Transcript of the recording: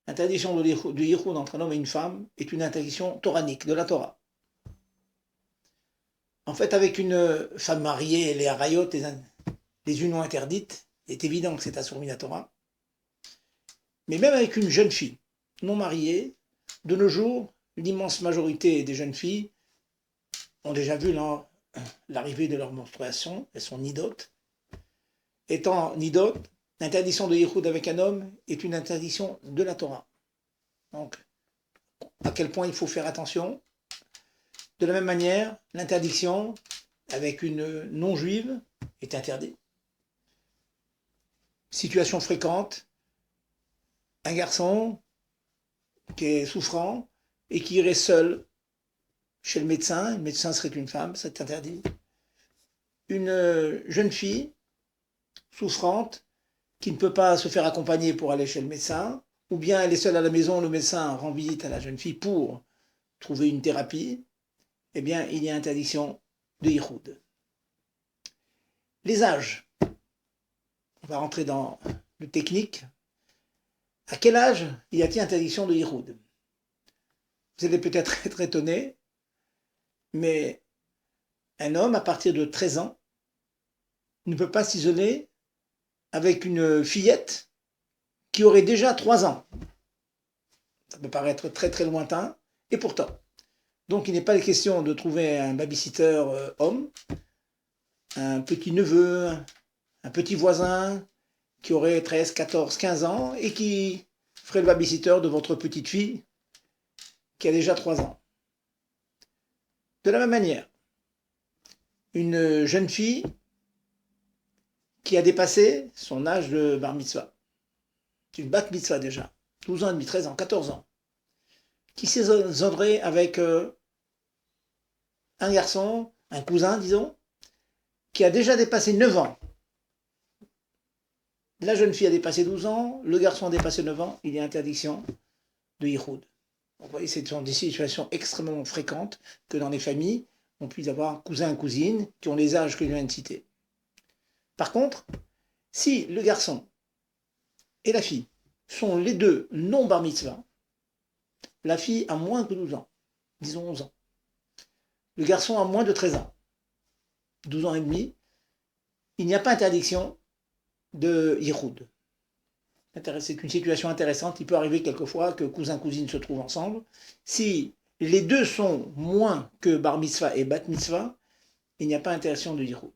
L'interdiction de yichud entre un homme et une femme est une interdiction toranique, de la Torah. En fait, avec une femme mariée, les harayot, les unions interdites, il est évident que c'est assourmi la Torah. Mais même avec une jeune fille non mariée, de nos jours, l'immense majorité des jeunes filles ont déjà vu l'arrivée de leur menstruation, elles sont nidotes. Étant nidotes, l'interdiction de yichud avec un homme est une interdiction de la Torah. Donc, à quel point il faut faire attention. De la même manière, l'interdiction avec une non-juive est interdite. Situation fréquente, un garçon qui est souffrant et qui irait seul chez le médecin serait une femme, c'est interdit. Une jeune fille souffrante qui ne peut pas se faire accompagner pour aller chez le médecin, ou bien elle est seule à la maison, le médecin rend visite à la jeune fille pour trouver une thérapie, eh bien il y a interdiction de yichud. Les âges, on va rentrer dans le technique. À quel âge y a-t-il interdiction de yichud? Vous allez peut-être être étonné, mais un homme à partir de 13 ans ne peut pas s'isoler avec une fillette qui aurait déjà 3 ans. Ça peut paraître très très lointain, et pourtant. Donc il n'est pas question de trouver un babysitter homme, un petit neveu, un petit voisin qui aurait 13, 14, 15 ans et qui ferait le babysitter de votre petite fille qui a déjà 3 ans. De la même manière, une jeune fille qui a dépassé son âge de bar mitzvah, une bat mitzvah déjà, 12 ans et demi, 13 ans, 14 ans, qui s'isolerait avec un garçon, un cousin, disons, qui a déjà dépassé 9 ans. La jeune fille a dépassé 12 ans, le garçon a dépassé 9 ans, il y a interdiction de yichud. Vous voyez, ce sont des situations extrêmement fréquentes que dans les familles, on puisse avoir cousins et cousines qui ont les âges que je viens de citer. Par contre, si le garçon et la fille sont les deux non bar mitzvah, la fille a moins que 12 ans, disons 11 ans. Le garçon a moins de 13 ans, 12 ans et demi, il n'y a pas interdiction de yichud. C'est une situation intéressante. Il peut arriver quelquefois que cousins-cousines se trouvent ensemble. Si les deux sont moins que bar mitzvah et bat mitzvah, il n'y a pas interdiction de yichud.